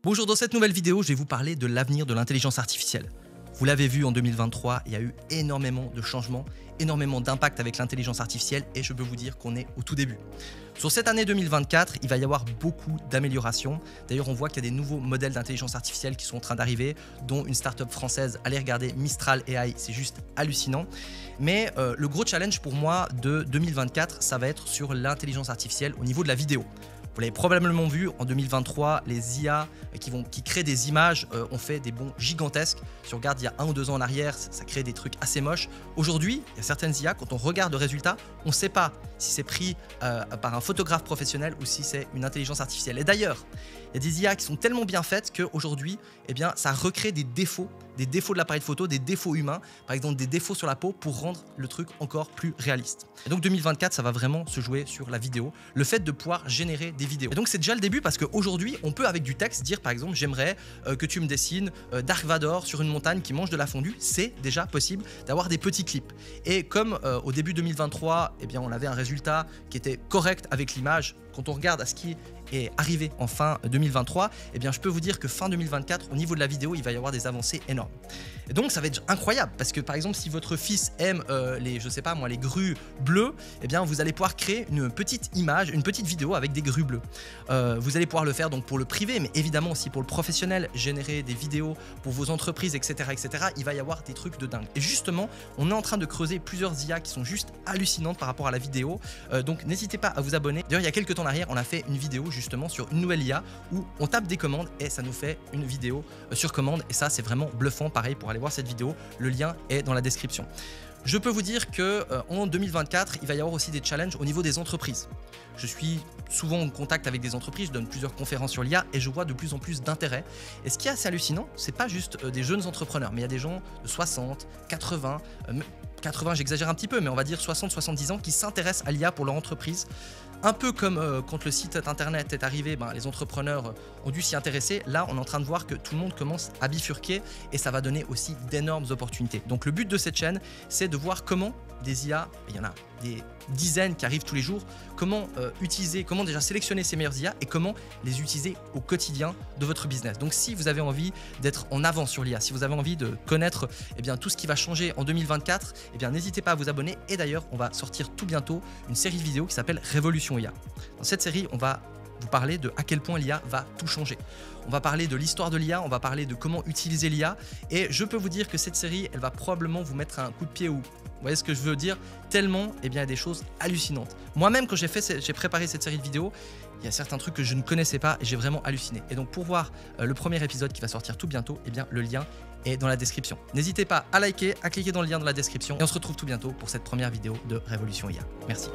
Bonjour, dans cette nouvelle vidéo, je vais vous parler de l'avenir de l'intelligence artificielle. Vous l'avez vu en 2023, il y a eu énormément de changements, énormément d'impact avec l'intelligence artificielle et je peux vous dire qu'on est au tout début. Sur cette année 2024, il va y avoir beaucoup d'améliorations. D'ailleurs, on voit qu'il y a des nouveaux modèles d'intelligence artificielle qui sont en train d'arriver, dont une start-up française. Allez regarder Mistral AI, c'est juste hallucinant. Mais le gros challenge pour moi de 2024, ça va être sur l'intelligence artificielle au niveau de la vidéo. Vous l'avez probablement vu, en 2023, les IA qui créent des images ont fait des bonds gigantesques. Si on regarde il y a 1 ou 2 ans en arrière, ça crée des trucs assez moches. Aujourd'hui, il y a certaines IA, quand on regarde le résultat, on ne sait pas si c'est pris par un photographe professionnel ou si c'est une intelligence artificielle. Et d'ailleurs, il y a des IA qui sont tellement bien faites qu'aujourd'hui, ça recrée des défauts de l'appareil photo, des défauts humains, par exemple des défauts sur la peau pour rendre le truc encore plus réaliste. Et donc 2024, ça va vraiment se jouer sur la vidéo, le fait de pouvoir générer des vidéos. Et donc c'est déjà le début parce qu'aujourd'hui, on peut avec du texte dire par exemple, j'aimerais que tu me dessines Dark Vador sur une montagne qui mange de la fondue. C'est déjà possible d'avoir des petits clips. Et comme au début 2023, on avait un résultat qui était correct avec l'image, quand on regarde à ce qui est arrivé en fin 2023, je peux vous dire que fin 2024, au niveau de la vidéo, il va y avoir des avancées énormes. Et donc ça va être incroyable parce que par exemple, si votre fils aime les grues bleues, vous allez pouvoir créer une petite image, une petite vidéo avec des grues bleues. Vous allez pouvoir le faire donc pour le privé, mais évidemment aussi pour le professionnel, générer des vidéos pour vos entreprises, etc., etc. Il va y avoir des trucs de dingue. Et justement, on est en train de creuser plusieurs IA qui sont juste hallucinantes par rapport à la vidéo. Donc n'hésitez pas à vous abonner. D'ailleurs, il y a quelques temps en arrière, on a fait une vidéo justement sur une nouvelle IA où on tape des commandes et ça nous fait une vidéo sur commande. Et ça, c'est vraiment bluffant. Pareil, pour aller voir cette vidéo, le lien est dans la description. Je peux vous dire qu'en 2024, il va y avoir aussi des challenges au niveau des entreprises. Je suis souvent en contact avec des entreprises, je donne plusieurs conférences sur l'IA et je vois de plus en plus d'intérêt. Et ce qui est assez hallucinant, c'est pas juste des jeunes entrepreneurs, mais il y a des gens de 60, 80, j'exagère un petit peu, mais on va dire 60-70 ans qui s'intéressent à l'IA pour leur entreprise. Un peu comme quand le site internet est arrivé, les entrepreneurs ont dû s'y intéresser. Là, on est en train de voir que tout le monde commence à bifurquer et ça va donner aussi d'énormes opportunités. Donc le but de cette chaîne, c'est de voir comment des IA, il y en a des dizaines qui arrivent tous les jours, comment comment déjà sélectionner ces meilleures IA et comment les utiliser au quotidien de votre business. Donc si vous avez envie d'être en avance sur l'IA, si vous avez envie de connaître tout ce qui va changer en 2024, n'hésitez pas à vous abonner. Et d'ailleurs, on va sortir tout bientôt une série de vidéos qui s'appelle Révolution IA. Dans cette série, on va vous parler de à quel point l'IA va tout changer. On va parler de l'histoire de l'IA, on va parler de comment utiliser l'IA et je peux vous dire que cette série, elle va probablement vous mettre un coup de pied où, vous voyez ce que je veux dire, tellement il y a des choses hallucinantes. Moi-même, quand j'ai préparé cette série de vidéos, il y a certains trucs que je ne connaissais pas et j'ai vraiment halluciné. Et donc pour voir le premier épisode qui va sortir tout bientôt, le lien est dans la description. N'hésitez pas à liker, à cliquer dans le lien dans la description et on se retrouve tout bientôt pour cette première vidéo de Révolution IA. Merci.